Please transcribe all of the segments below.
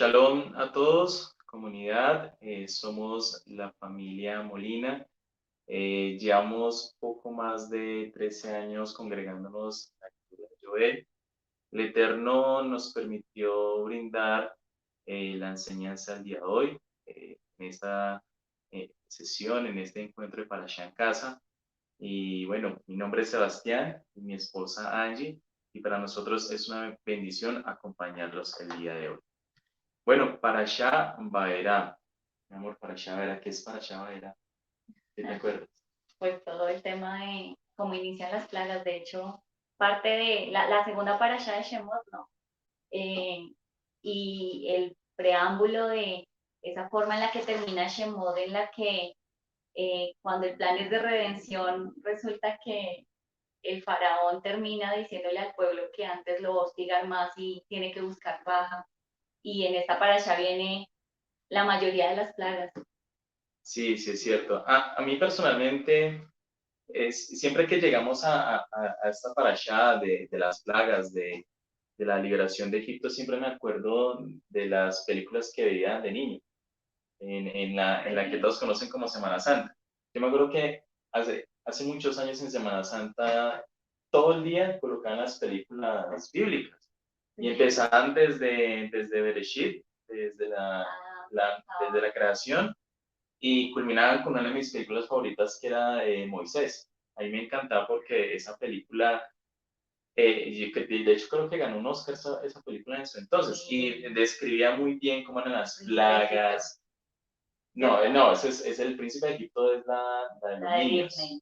Shalom a todos, comunidad. Somos la familia Molina. Llevamos poco más de 13 años congregándonos aquí en Joel. El Eterno nos permitió brindar la enseñanza el día de hoy, en esta sesión, en este encuentro de Parashá en casa. Y bueno, mi nombre es Sebastián y mi esposa Angie, y para nosotros es una bendición acompañarlos el día de hoy. Bueno, Parashá Vaera. Mi amor, Parashá Vaera, ¿qué es Parashá Vaera? ¿Qué te acuerdas? Pues todo el tema de cómo inician las plagas. De hecho, parte de la segunda parasha de Shemot, ¿no? Eh, y el preámbulo de esa forma en la que termina Shemot, en la que cuando el plan es de redención, resulta que el faraón termina diciéndole al pueblo que antes lo va a hostigar más y tiene que buscar baja. Y en esta parasha viene la mayoría de las plagas. Sí, sí, es cierto. A mí personalmente, siempre que llegamos a esta Parashá de las plagas, de la liberación de Egipto, siempre me acuerdo de las películas que veía de niño, en la que todos conocen como Semana Santa. Yo me acuerdo que hace muchos años en Semana Santa, todo el día colocaban las películas bíblicas y empezaban desde Bereshit, desde la creación, y culminaban con una de mis películas favoritas que era Moisés. A mí me encantaba porque esa película, de hecho creo que ganó un Oscar esa película en su entonces, y describía muy bien cómo eran las plagas. No, no, es el Príncipe de Egipto, es la de los La de niños, Disney.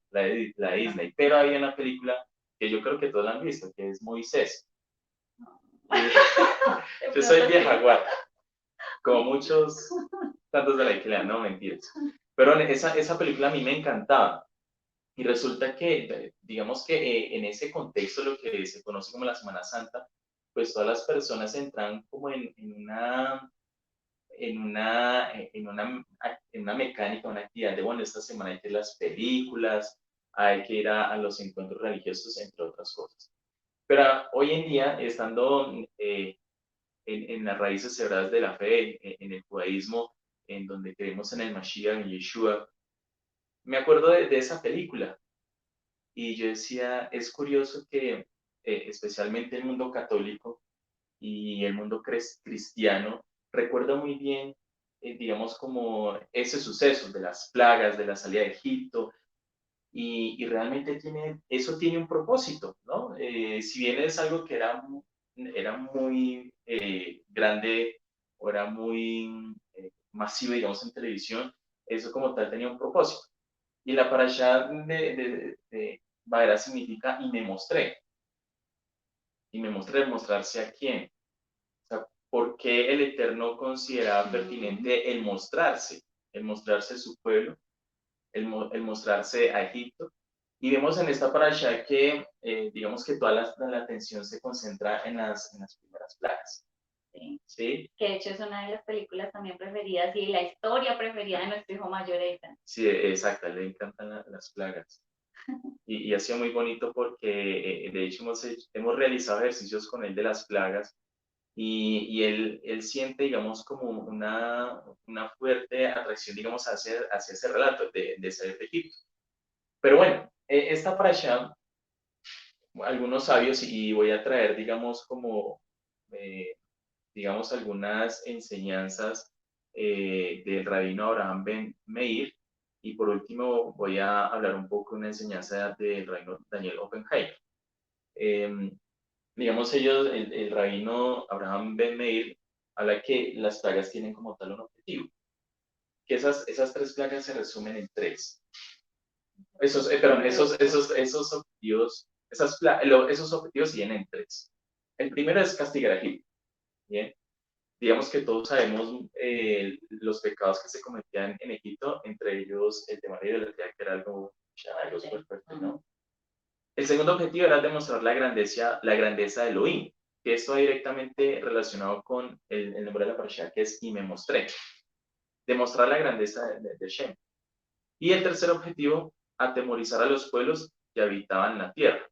la de Disney, pero hay una película que yo creo que todos la han visto, que es Moisés. Yo soy vieja guata, como muchos tantos de la isla, no mentiras. Pero esa película a mí me encantaba. Y resulta que, digamos que en ese contexto, lo que se conoce como la Semana Santa, pues todas las personas entran como en una mecánica, una actividad de, bueno, esta semana hay que ir a las películas, hay que ir a los encuentros religiosos, entre otras cosas. Pero hoy en día, estando en las raíces sagradas de la fe, en el judaísmo, en donde creemos en el Mashiach, en Yeshua, me acuerdo de esa película y yo decía, es curioso que especialmente el mundo católico y el mundo cristiano recuerda muy bien, digamos, como ese suceso de las plagas, de la salida de Egipto, y realmente eso tiene un propósito, ¿no? Si bien es algo que era muy grande o era muy masivo, digamos, en televisión, eso como tal tenía un propósito. Y la parashá de Vaera significa y me mostré, mostrarse a quién. O sea, ¿por qué el Eterno consideraba pertinente el mostrarse a su pueblo, el mostrarse a Egipto? Y vemos en esta parasha que, digamos que toda la atención se concentra en las primeras plagas. Sí. ¿Sí? Que de hecho es una de las películas también preferidas y la historia preferida de nuestro hijo mayor Ethan. Sí, exacto, le encantan las plagas. Y ha sido muy bonito porque, de hecho, hemos realizado ejercicios con él de las plagas y él siente, digamos, como una fuerte atracción, digamos, hacia ese relato de salir de Egipto. Pero bueno, esta parasha, algunos sabios, y voy a traer, digamos, eh, digamos, algunas enseñanzas del rabino Abraham Ben Meir, y por último voy a hablar un poco de una enseñanza del rabino Daniel Oppenheimer. Eh, digamos, el rabino Abraham Ben Meir habla que las plagas tienen como tal un objetivo, que esas tres plagas se resumen en tres. Perdón, esos objetivos, esos objetivos tienen en tres. El primero es castigar a Egipto, ¿bien? Digamos que todos sabemos los pecados que se cometían en Egipto, entre ellos el tema de la idolatría, que era algo súper fuerte, ¿no? El segundo objetivo era demostrar la grandeza de Elohim, que esto va directamente relacionado con el nombre de la parasha, que es y me mostré, demostrar la grandeza de Shem. Y el tercer objetivo, atemorizar a los pueblos que habitaban la tierra.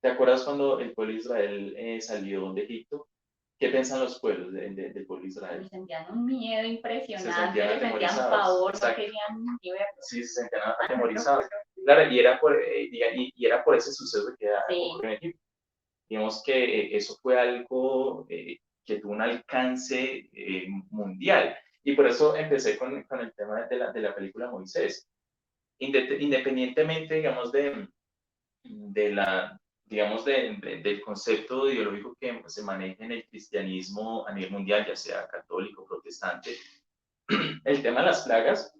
¿Te acuerdas cuando el pueblo de Israel salió de Egipto? ¿qué piensan los pueblos del pueblo de Y Israel? sentían un miedo Se impresionante, sentían le sentían atemorizados, pavor, no exacto. querían ni verlo. Sí, se sentían atemorizados. Claro, y era por ese suceso que Sí, ocurrió en Egipto. Digamos que eso fue algo que tuvo un alcance mundial. Y por eso empecé con el tema de la película Moisés. Independientemente, digamos, de la, digamos, del concepto ideológico que se maneja en el cristianismo a nivel mundial, ya sea católico, protestante, el tema de las plagas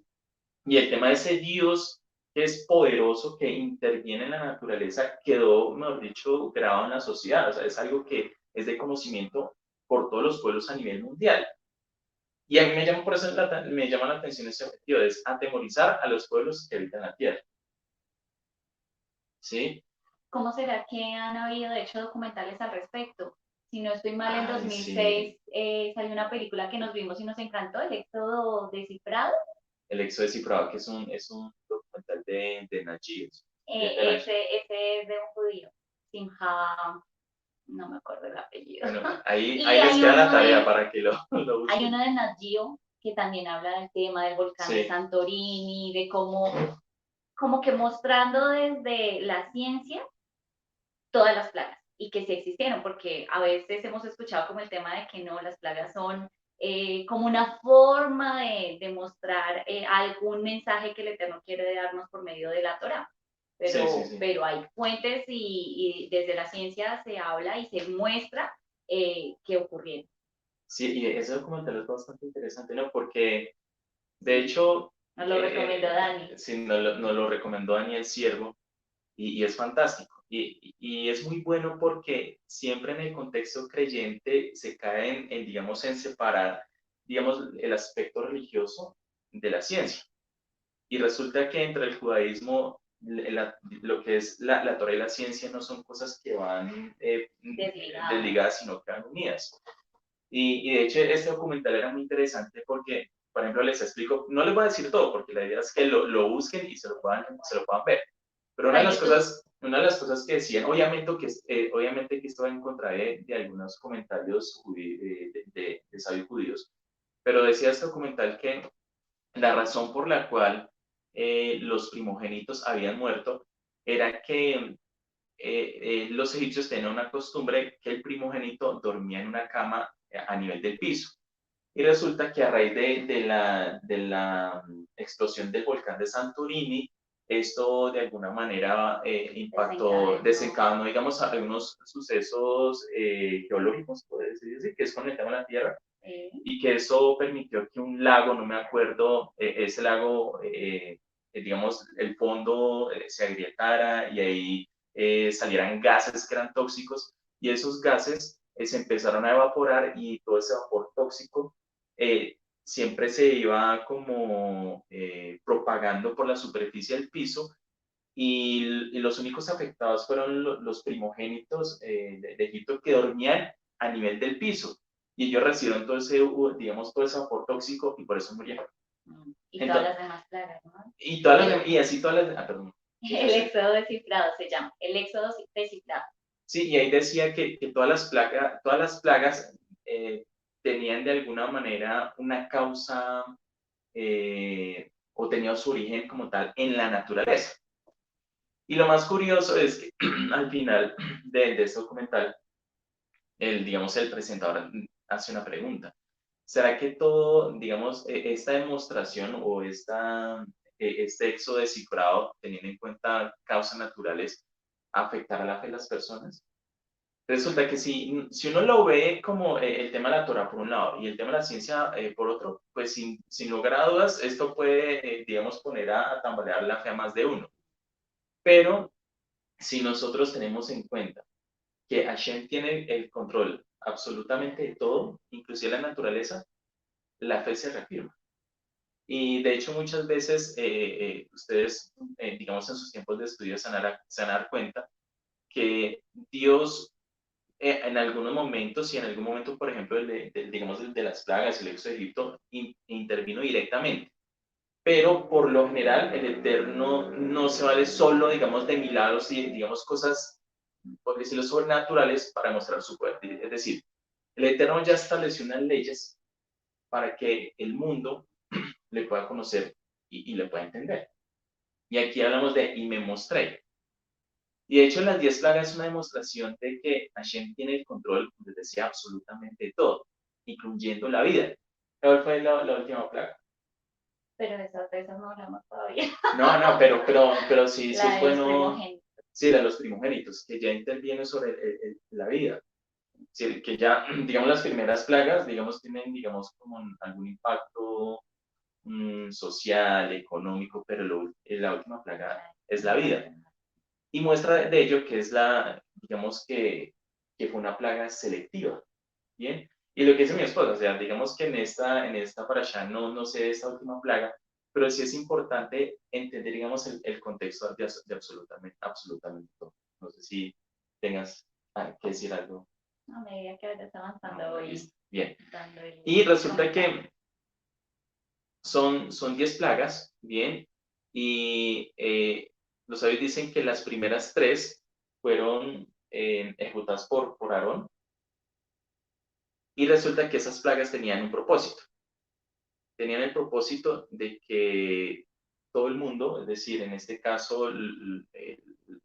y el tema de ese Dios que es poderoso, que interviene en la naturaleza, quedó, mejor dicho, grabado en la sociedad. O sea, es algo que es de conocimiento por todos los pueblos a nivel mundial. Y a mí me llama, por eso me llama la atención ese objetivo, es atemorizar a los pueblos que habitan la tierra. ¿Sí? ¿cómo será que han habido, de hecho, documentales al respecto? Si no estoy mal, en Ay, sí. 2006 salió una película que nos vimos y nos encantó, El Éxodo Descifrado. El Éxodo Descifrado, que es un documental de Najee. Ese es de un judío, Simha, no me acuerdo el apellido. Bueno, Y ahí les queda la tarea para que lo hay busquen. uno de Nat Geo que también habla del tema del volcán de Sí, Santorini, de cómo, como que mostrando desde la ciencia todas las plagas y que sí existieron, porque a veces hemos escuchado como el tema de que no, las plagas son como una forma de mostrar algún mensaje que el Eterno quiere darnos por medio de la Torah. sí, sí, Pero, sí. pero hay fuentes y desde la ciencia se habla y se muestra que ocurrieron. Sí, y ese documental es bastante interesante, ¿no? Porque, de hecho, Nos lo recomendó Dani. sí, nos lo recomendó Daniel Siervo y es fantástico. Y es muy bueno porque siempre en el contexto creyente se cae digamos, en separar, digamos, el aspecto religioso de la ciencia. Y resulta que entre el judaísmo, lo que es la Torah y la ciencia no son cosas que van Desligado. desligadas, sino que van unidas. Y de hecho, este documental era muy interesante porque, por ejemplo, les explico, no les voy a decir todo, porque la idea es que lo busquen y se lo puedan ver. Pero Está en YouTube. una de las cosas que decían, obviamente que esto va en contra de algunos comentarios de sabios judíos, pero decía este documental que la razón por la cual los primogénitos habían muerto era que los egipcios tenían una costumbre que el primogénito dormía en una cama a nivel del piso. Y resulta que a raíz de la explosión del volcán de Santorini, esto de alguna manera impactó, Desencadenó. desencadenó, digamos, algunos sucesos geológicos, puede decir, que es con el tema de la Tierra, y que eso permitió que un lago, no me acuerdo, ese lago, digamos, el fondo se agrietara y ahí salieran gases que eran tóxicos y esos gases se empezaron a evaporar y todo ese vapor tóxico siempre se iba como propagando por la superficie del piso y los únicos afectados fueron los primogénitos de Egipto que dormían a nivel del piso y ellos recibieron todo ese, digamos, todo ese vapor tóxico y por eso murieron. Y todas Entonces, las demás plagas, ¿no? y así todas las, perdón, El éxodo descifrado se llama. El éxodo descifrado. sí, y ahí decía que todas las plagas eh, tenían de alguna manera una causa o tenían su origen como tal en la naturaleza. Y lo más curioso es que al final de este documental, digamos, el presentador hace una pregunta. ¿Será que todo, digamos, esta demostración o este éxodo descifrado, teniendo en cuenta causas naturales, afectará la fe de las personas? Resulta que si uno lo ve como el tema de la Torah por un lado y el tema de la ciencia por otro, pues sin lugar a dudas, esto puede, digamos, poner a tambalear la fe a más de uno. Pero si nosotros tenemos en cuenta que Hashem tiene el control absolutamente de todo, inclusive la naturaleza, la fe se reafirma. Y de hecho muchas veces ustedes, digamos, en sus tiempos de estudio se van a dar cuenta que Dios en algunos momentos y en algún momento, por ejemplo, digamos, el de las plagas, el éxodo de Egipto, intervino directamente. Pero por lo general, el Eterno no se vale solo, digamos, de milagros y, digamos, cosas, por decirlo, sobrenaturales para mostrar su poder. Es decir, El Eterno ya estableció unas leyes para que el mundo le pueda conocer y le pueda entender. Y aquí hablamos de y me mostré. Y de hecho, las 10 plagas es una demostración de que Hashem tiene el control, como les decía, absolutamente todo, incluyendo la vida. ¿Cuál fue la última plaga? Pero de esas no hablamos todavía. No, no, pero sí, sí La es de los bueno, primogénitos. sí, de los primogénitos, que ya interviene sobre la vida. Sí, que ya, digamos, las primeras plagas, digamos, tienen, digamos, como algún impacto social, económico, pero la última plaga es la vida. Y muestra de ello que es digamos que fue una plaga selectiva, ¿bien? Y lo que dice mi esposa, o sea, digamos que en esta parasha no sé de esta última plaga, pero sí es importante entender, digamos, el contexto de absolutamente todo. No sé si tengas que decir algo. A medida que vayas avanzando No, voy listo. Bien. dando el Y resulta comentario. que son 10 plagas, ¿bien? Y los sabios dicen que las primeras 3 fueron ejecutadas por Aarón, y resulta que esas plagas tenían un propósito. Tenían el propósito de que todo el mundo, es decir, en este caso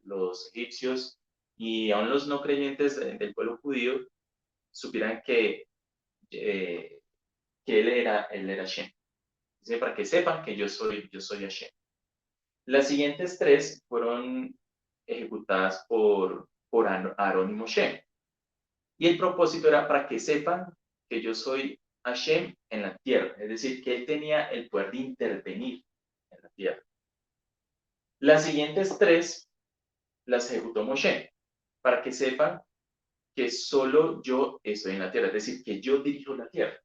los egipcios y aún los no creyentes del pueblo judío, supieran eh, que él era Shem. Dice, para que sepan que yo soy Hashem. Las siguientes 3 fueron ejecutadas por Aarón y Moshe. Y el propósito era para que sepan que yo soy Hashem en la tierra, es decir, que él tenía el poder de intervenir en la tierra. Las siguientes 3 las ejecutó Moshe, para que sepan que solo yo estoy en la tierra, es decir, que yo dirijo la tierra.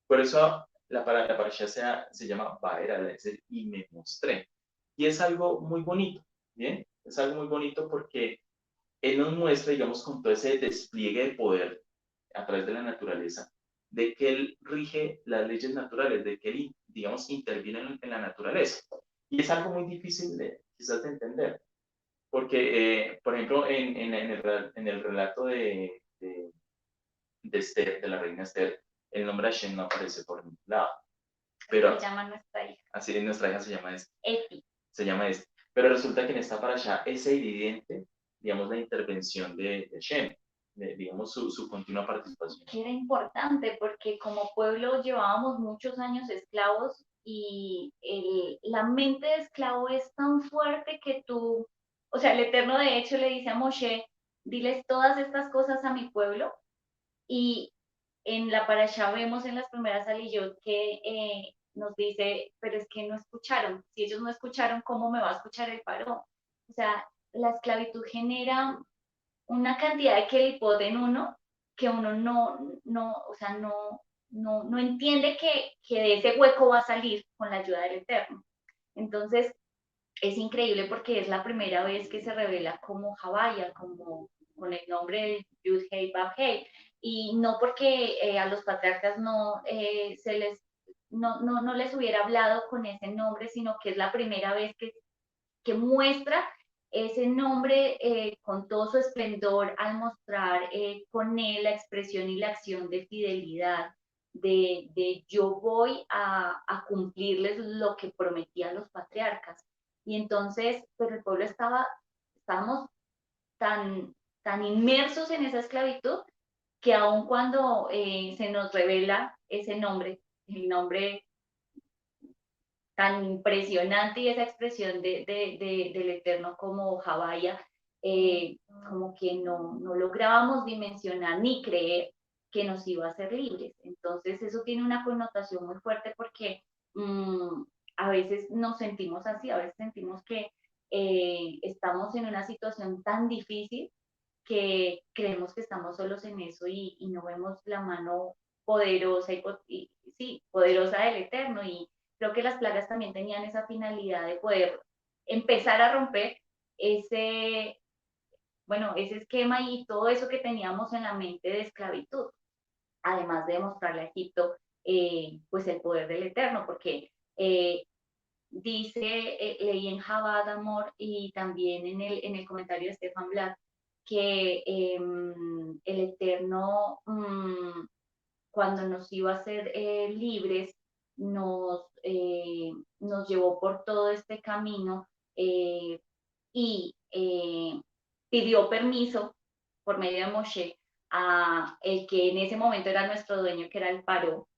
Por eso la parasha se llama Baera, es decir, y me mostré. Y es algo muy bonito, ¿bien? Es algo muy bonito porque él nos muestra, digamos, con todo ese despliegue de poder a través de la naturaleza, de que él rige las leyes naturales, de que él, digamos, interviene en la naturaleza. Y es algo muy difícil quizás de entender, porque, por ejemplo, en el relato de Esther, de la reina Esther, el nombre Hashem no aparece por ningún lado. Se Pero llama nuestra hija. así nuestra hija se llama Eti. se llama este. Pero resulta que en esta parasha es evidente, digamos, la intervención de Shem, digamos, su continua participación. Que era importante porque como pueblo llevábamos muchos años esclavos y la mente de esclavo es tan fuerte que tú, o sea, el Eterno de hecho le dice a Moshe, diles todas estas cosas a mi pueblo y en la parasha vemos en las primeras aliyot que nos dice, pero es que no escucharon, si ellos no escucharon, ¿cómo me va a escuchar el paró? O sea, la esclavitud genera una cantidad de kelipot en uno que uno o sea, no entiende que de ese hueco va a salir con la ayuda del Eterno. Entonces, es increíble porque es la primera vez que se revela como Javaya, como con el nombre de Yud Hei Bab Hei. Y no porque a los patriarcas no les hubiera hablado con ese nombre, sino que es la primera vez que muestra ese nombre con todo su esplendor al mostrar con él la expresión y la acción de fidelidad, de yo voy a cumplirles lo que prometían los patriarcas. Y entonces, pero el pueblo estábamos tan inmersos en esa esclavitud que aun cuando se nos revela ese nombre, el nombre tan impresionante y esa expresión del Eterno como Javaya, como que no lográbamos dimensionar ni creer que nos iba a hacer libres. Entonces eso tiene una connotación muy fuerte porque a veces nos sentimos así, a veces sentimos que estamos en una situación tan difícil que creemos que estamos solos en eso y no vemos la mano poderosa y sí, poderosa del Eterno. Y creo que las plagas también tenían esa finalidad de poder empezar a romper ese, bueno, ese esquema y todo eso que teníamos en la mente de esclavitud, además de mostrarle a Egipto pues el poder del Eterno, porque dice, leí en Jabad Amor y también en el comentario de Stefan Blatt, que el Eterno, cuando nos iba a hacer libres, nos llevó por todo este camino eh, y pidió permiso por medio de Moshe a el que en ese momento era nuestro dueño, que era el Paró,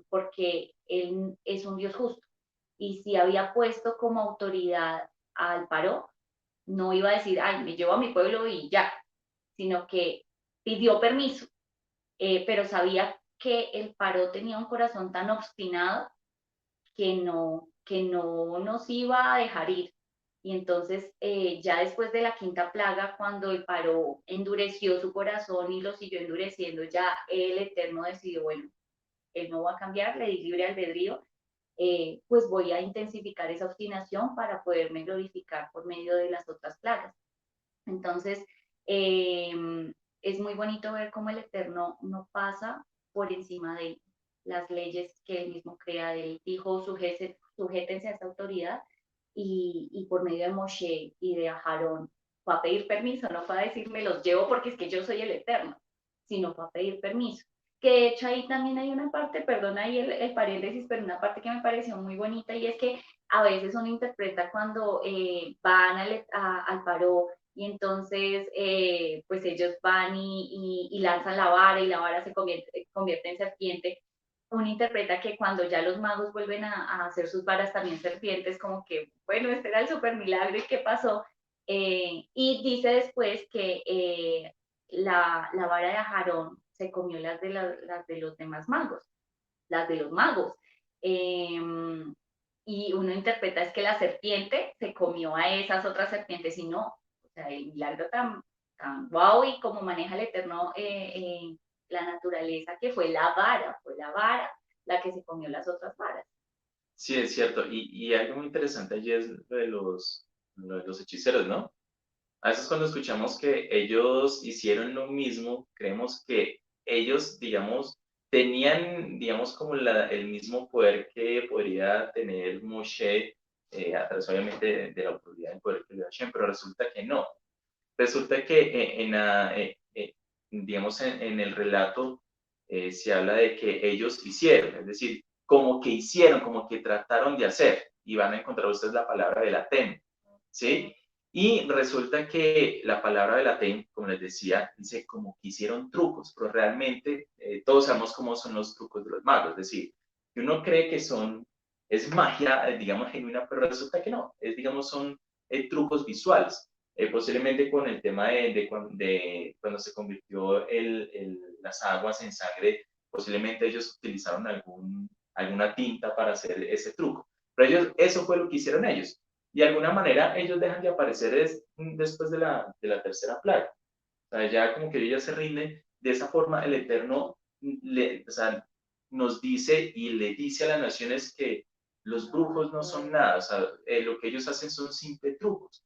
porque él es un Dios justo. Y si había puesto como autoridad al Paró, no iba a decir, ay, me llevo a mi pueblo y ya, sino que pidió permiso, pero sabía que el Paró tenía un corazón tan obstinado que no nos iba a dejar ir. Y entonces, ya después de la quinta plaga, cuando el Paró endureció su corazón y lo siguió endureciendo, ya el Eterno decidió, bueno, él no va a cambiar, le di libre albedrío, pues voy a intensificar esa obstinación para poderme glorificar por medio de las otras plagas. Entonces, es muy bonito ver cómo el Eterno no pasa por encima de las leyes que él mismo crea. Él dijo, sujétense a esta autoridad y por medio de Moshe y de Aarón fue a pedir permiso, no fue a decirme los llevo porque es que yo soy el Eterno, sino fue a pedir permiso. Que de hecho ahí también hay una parte, perdona ahí el paréntesis, pero una parte que me pareció muy bonita y es que a veces uno interpreta cuando van al paro y entonces pues ellos van y lanzan la vara y la vara se convierte en serpiente. Uno interpreta que cuando ya los magos vuelven a hacer sus varas también serpientes, como que, bueno, este era el super milagro y qué pasó. Y dice después que la vara de Aarón se comió las de los demás magos, las de los magos. Eh, y uno interpreta es que la serpiente se comió a esas otras serpientes y no. O sea, el milagro tan guau y como maneja el Eterno la naturaleza, que fue la vara la que se comió las otras varas. Sí, es cierto. Y algo muy interesante allí es lo de los hechiceros, ¿no? A veces cuando escuchamos que ellos hicieron lo mismo, creemos que ellos, digamos, tenían, digamos, como el mismo poder que podría tener Moshe, a través obviamente de la autoridad del poder que le da Hashem, pero resulta que no. Resulta que digamos, en el relato se habla de que ellos hicieron, es decir, como que hicieron, como que trataron de hacer, y van a encontrar ustedes la palabra de la TEM, ¿sí? Y resulta que la palabra de la TEM, como les decía, dice como que hicieron trucos, pero realmente todos sabemos cómo son los trucos de los magos, es decir, que uno cree que es magia, digamos, genuina, pero resulta que no, digamos, son trucos visuales. Posiblemente con el tema de cuando se convirtió las aguas en sangre, posiblemente ellos utilizaron alguna tinta para hacer ese truco. Pero eso fue lo que hicieron ellos. Y de alguna manera ellos dejan de aparecer después de la tercera plaga. O sea, ya como que ellos ya se rinden. De esa forma el Eterno o sea, nos dice y le dice a las naciones que los brujos no son nada. O sea, lo que ellos hacen son simples trucos.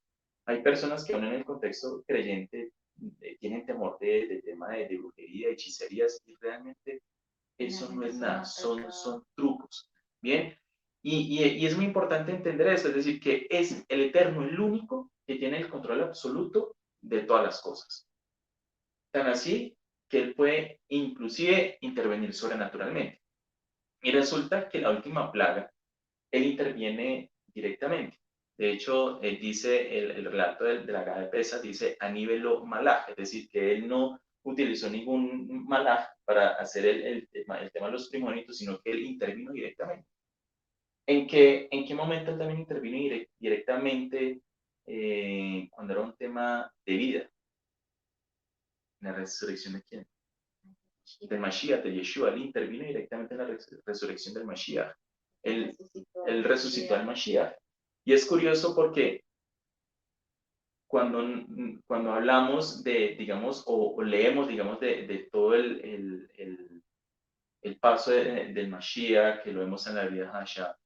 Hay personas que aún en el contexto creyente tienen temor del tema de brujería, de hechicerías, y realmente eso no es nada, son trucos. Bien, y es muy importante entender eso, es decir, que es el Eterno el único que tiene el control absoluto de todas las cosas. Tan así que Él puede inclusive intervenir sobrenaturalmente. Y resulta que la última plaga, Él interviene directamente. De hecho, dice el relato de la Gada de Pesa, dice a nivel malaj, es decir, que él no utilizó ningún malaj para hacer el tema de los primogénitos, sino que él intervino directamente. ¿En qué momento él también intervino directamente cuando era un tema de vida? ¿En la resurrección de quién? Del Mashiach, de Yeshua. Él intervino directamente en la resurrección del Mashiach. Él resucitó al Mashiach. Y es curioso porque cuando hablamos de, digamos, o leemos, digamos, de todo el paso del Mashiach, que lo vemos en la Biblia Hasha,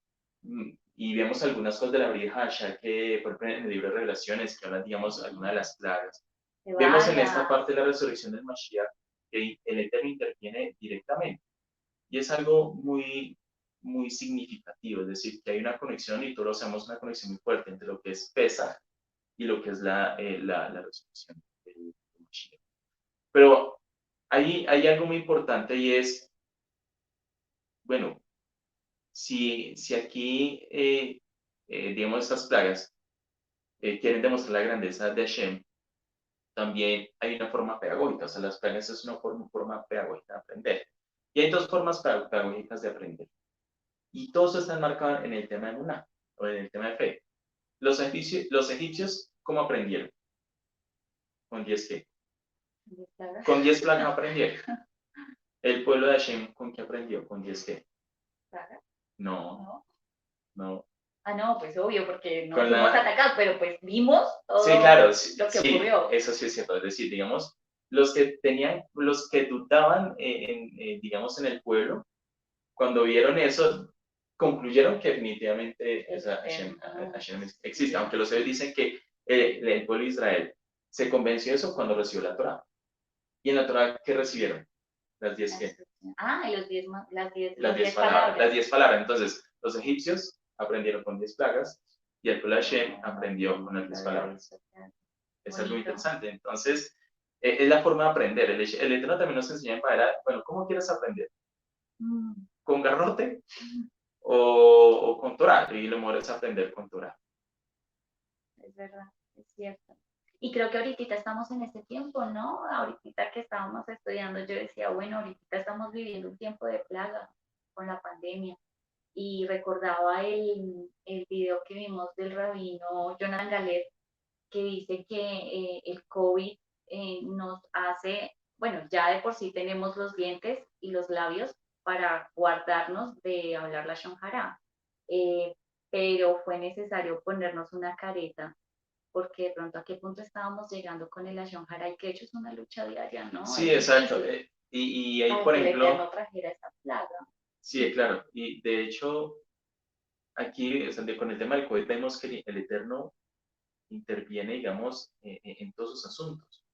y vemos algunas cosas de la Biblia Hasha, que por ejemplo en el libro de Revelaciones, que hablan, digamos, algunas de las plagas, vemos en esta parte de la resurrección del Mashiach que el Eterno interviene directamente. Y es algo muy, muy significativo, es decir, que hay una conexión, y todos lo sabemos, una conexión muy fuerte entre lo que es Pesach y lo que es la resurrección del chino. Pero hay algo muy importante y es, bueno, si aquí, digamos, estas plagas quieren demostrar la grandeza de Hashem, también hay una forma pedagógica, o sea, las plagas es una forma pedagógica de aprender. Y hay dos formas pedagógicas de aprender. Y todo eso está enmarcado en el tema de Muná, o en el tema de fe. Los egipcios ¿cómo aprendieron? ¿Con 10 qué? Con 10 plagas aprendieron. El pueblo de Hashem, ¿con qué aprendió? ¿Con 10 qué? No, ¿No? no. Ah, no, pues obvio, porque no Con fuimos la... atacados, pero pues vimos Sí, todo claro, lo que sí, ocurrió. eso sí es cierto. Es decir, digamos, los que dudaban, digamos, en el pueblo, cuando vieron eso, concluyeron que definitivamente Hashem existe, aunque los ellos dicen que el pueblo de Israel se convenció de eso cuando recibió la Torá. ¿Y en la Torá qué recibieron? Las 10 qué? Ah, y Las los 10 diez palabras. Las palabras. 10 palabras. Entonces, los egipcios aprendieron con 10 plagas y el pueblo de Hashem aprendió con las 10 palabras. Es algo Bonito. interesante. Entonces, es la forma de aprender. El Eterno también nos enseña en Padre, bueno, ¿cómo quieres aprender? ¿Con garrote o con Torah? Y lo mejor es aprender con Torah. Es verdad, es cierto. Y creo que ahorita estamos en este tiempo, ¿no? Ahorita que estábamos estudiando, yo decía, bueno, ahorita estamos viviendo un tiempo de plaga con la pandemia. Y recordaba el video que vimos del rabino Jonathan Galet, que dice que el COVID nos hace, bueno, ya de por sí tenemos los dientes y los labios para guardarnos de hablar la shonjara, eh, pero fue necesario ponernos una careta porque de pronto a qué punto estábamos llegando con el Lashon Hara y que de hecho es una lucha diaria, ¿no? Sí, Es exacto. difícil Y ahí, para por que el ejemplo, Eterno trajera esta plaga. sí, claro. Y de hecho, aquí, o sea, con el tema del COVID, vemos que el Eterno interviene, digamos, en todos sus asuntos.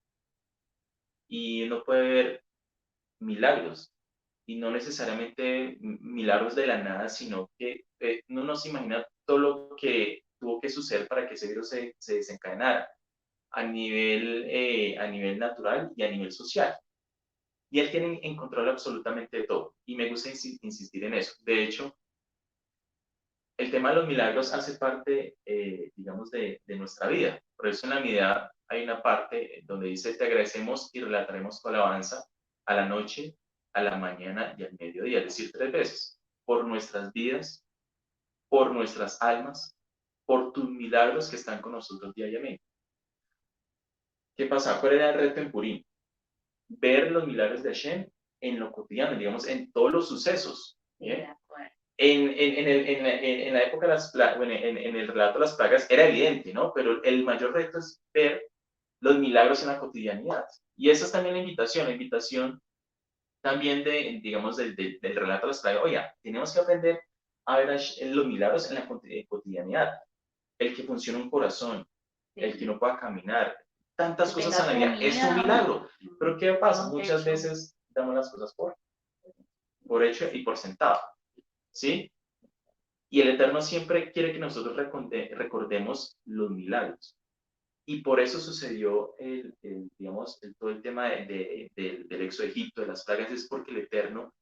Y uno puede ver milagros, y no necesariamente milagros de la nada, sino que uno no se imagina todo lo que tuvo que suceder para que ese virus se desencadenara a nivel natural y a nivel social. Y él tiene en control absolutamente de todo. Y me gusta insistir en eso. De hecho, el tema de los milagros hace parte, digamos, de nuestra vida. Por eso en la Navidad hay una parte donde dice, te agradecemos y relataremos tu alabanza a la noche, a la mañana y al mediodía, es decir, 3 veces, por nuestras vidas, por nuestras almas, por tus milagros que están con nosotros diariamente. ¿Qué pasa? ¿Cuál era el reto en Purim? Ver los milagros de Hashem en lo cotidiano, digamos, en todos los sucesos. ¿Bien? En la época de las plagas, bueno, en el relato de las plagas era evidente, ¿no? Pero el mayor reto es ver los milagros en la cotidianidad. Y esa es también la invitación también digamos, del relato de las plagas. Oiga, tenemos que aprender a ver los milagros en la cotidianidad. El que funcione un corazón, el que no pueda caminar, tantas Que cosas en tenga la vida, es un comida, milagro. Pero ¿qué pasa? un Muchas techo. veces damos las cosas por hecho y por sentado, ¿sí? Y el Eterno siempre quiere que nosotros recordemos los milagros. Y por eso sucedió, digamos, todo el tema del éxodo de Egipto, de las plagas, es porque el Eterno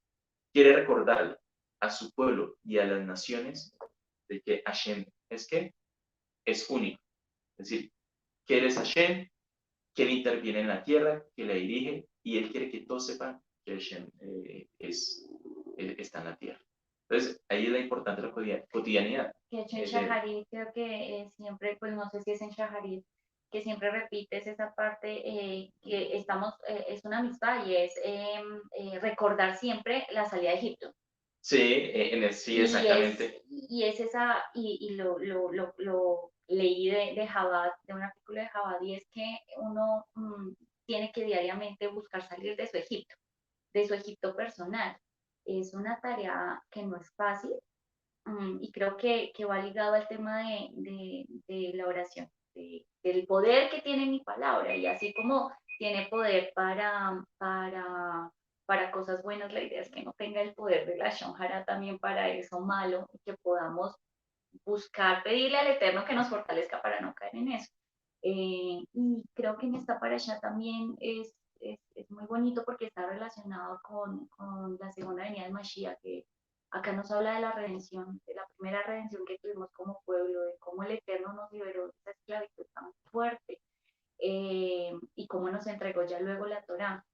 quiere recordarle a su pueblo y a las naciones de que Hashem es que es único. Es decir, que Él es Hashem, que Él interviene en la tierra, que la dirige, y Él quiere que todos sepan que Hashem está en la tierra. Entonces, ahí es la importante la cotidianidad. De hecho, en Shaharit creo que siempre, pues no sé si es en Shaharit, que siempre repites esa parte que estamos, es una misma y es recordar siempre la salida de Egipto. Sí, sí, exactamente. Y es esa, y lo leí de Jabad, de un artículo de Jabad, y es que uno tiene que diariamente buscar salir de su Egipto personal. Es una tarea que no es fácil, y creo que va ligado al tema de la oración, del poder que tiene mi palabra, y así como tiene poder para cosas buenas, la idea es que no tenga el poder de la shonjara también para eso malo, y que podamos buscar, pedirle al Eterno que nos fortalezca para no caer en eso. Y creo que en esta parasha también es muy bonito porque está relacionado con la segunda venida del Mashiach, que acá nos habla de la redención, de la primera redención que tuvimos como pueblo, de cómo el Eterno nos liberó de esa esclavitud tan fuerte, y cómo nos entregó ya luego la Torá.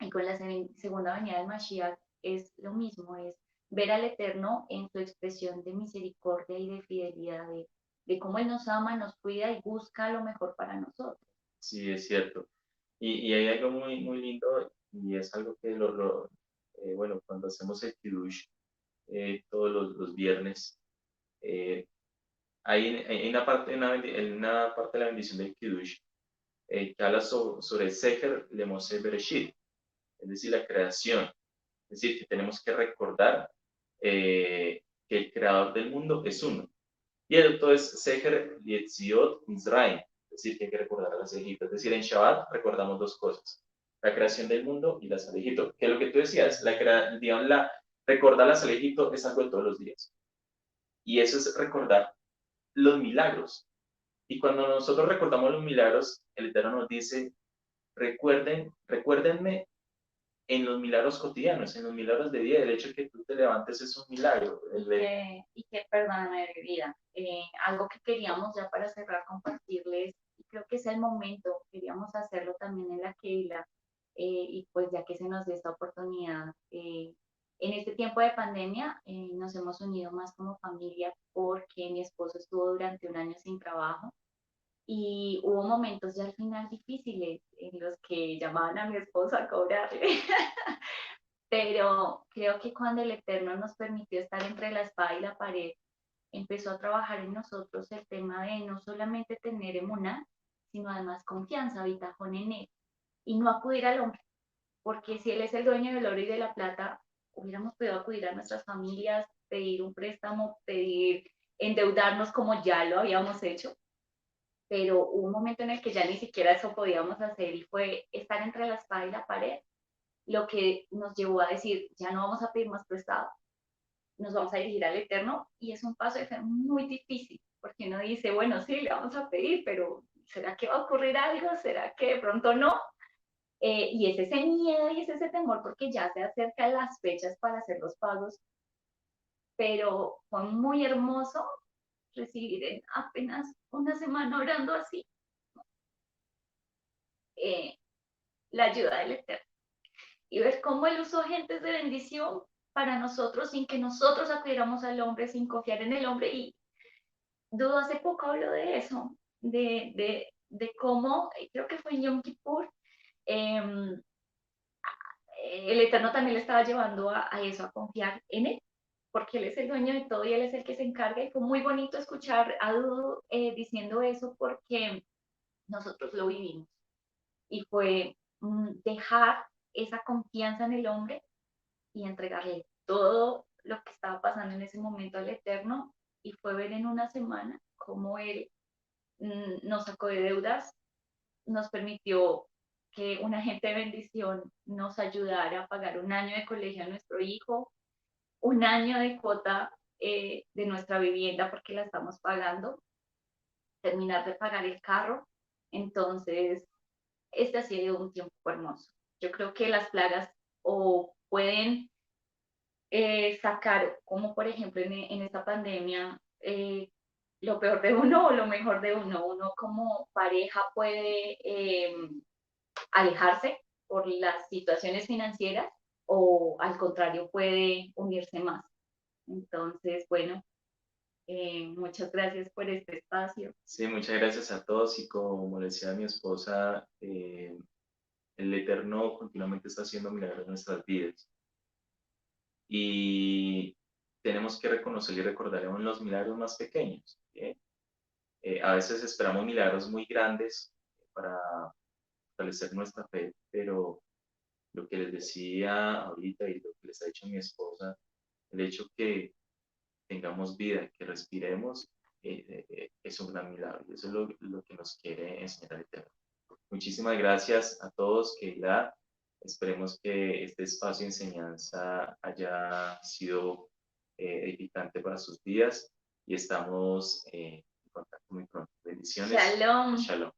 Y con la segunda venida del Mashiach es lo mismo, es ver al Eterno en su expresión de misericordia y de fidelidad, de cómo Él nos ama, nos cuida y busca lo mejor para nosotros. Sí, es cierto. Y hay algo muy, muy lindo y es algo que bueno, cuando hacemos el Kiddush todos los viernes, eh, hay una parte, en una parte de la bendición del Kiddush que habla sobre Sefer Lemose Bereshit, es decir, la creación. Es decir, que tenemos que recordar que el creador del mundo es uno. Y el otro es Seher Yetziot Mizraim, es decir, que hay que recordar a las de Egipto. Es decir, en Shabbat recordamos dos cosas, la creación del mundo y las de Egipto. Que es lo que tú decías, digamos, recordar las de Egipto es algo de todos los días. Y eso es recordar los milagros. Y cuando nosotros recordamos los milagros, el Eterno nos dice, recuérdenme en los milagros cotidianos, en los milagros de día. El hecho de que tú te levantes es un milagro. Perdóname, vida, algo que queríamos ya para cerrar, compartirles, y creo que es el momento, queríamos hacerlo también en la Keila, y pues ya que se nos dio esta oportunidad, en este tiempo de pandemia nos hemos unido más como familia porque mi esposo estuvo durante un año sin trabajo y hubo momentos ya al final difíciles en los que llamaban a mi esposo a cobrarle. Pero creo que cuando el Eterno nos permitió estar entre la espada y la pared, empezó a trabajar en nosotros el tema de no solamente tener emuná, sino además confianza, bitajón en él, y no acudir al hombre, porque si él es el dueño del oro y de la plata, hubiéramos podido acudir a nuestras familias, pedir un préstamo, pedir endeudarnos como ya lo habíamos hecho, pero hubo un momento en el que ya ni siquiera eso podíamos hacer y fue estar entre la espada y la pared lo que nos llevó a decir, ya no vamos a pedir más prestado, nos vamos a dirigir al Eterno, y es un paso de fe muy difícil, porque uno dice, bueno, sí, le vamos a pedir, pero ¿será que va a ocurrir algo? ¿Será que de pronto no? Y es ese miedo y es ese temor porque ya se acercan las fechas para hacer los pagos, pero fue muy hermoso recibir en apenas una semana orando así eh, la ayuda del Eterno y ver cómo Él usó agentes de bendición para nosotros sin que nosotros acudiéramos al hombre, sin confiar en el hombre. Y Dudo hace poco habló de eso, de cómo, creo que fue en Yom Kippur, eh, el Eterno también le estaba llevando a eso, a confiar en Él, porque Él es el dueño de todo y Él es el que se encarga. Y fue muy bonito escuchar a Dudo diciendo eso porque nosotros lo vivimos. Y fue dejar esa confianza en el hombre y entregarle todo lo que estaba pasando en ese momento al Eterno. Y fue ver en una semana cómo Él nos sacó de deudas, nos permitió que un agente de bendición nos ayudara a pagar un año de colegio a nuestro hijo, un año de cuota de nuestra vivienda porque la estamos pagando, terminar de pagar el carro. Entonces, este ha sido un tiempo hermoso. Yo creo que las plagas o pueden sacar, como por ejemplo en esta pandemia, lo peor de uno o lo mejor de uno. Uno como pareja puede alejarse por las situaciones financieras o al contrario puede unirse más. Entonces, bueno, muchas gracias por este espacio. Sí, muchas gracias a todos y como le decía a mi esposa, el Eterno continuamente está haciendo milagros en nuestras vidas y tenemos que reconocer y recordar aún los milagros más pequeños. ¿Sí? A veces esperamos milagros muy grandes para fortalecer nuestra fe, pero lo que les decía ahorita y lo que les ha dicho mi esposa, el hecho que tengamos vida, que respiremos, es un gran milagro. Eso es lo que nos quiere enseñar el Eterno. Muchísimas gracias a todos, Keila. Esperemos que este espacio de enseñanza haya sido edificante para sus vidas y estamos en contacto muy pronto. Bendiciones. Shalom. Shalom.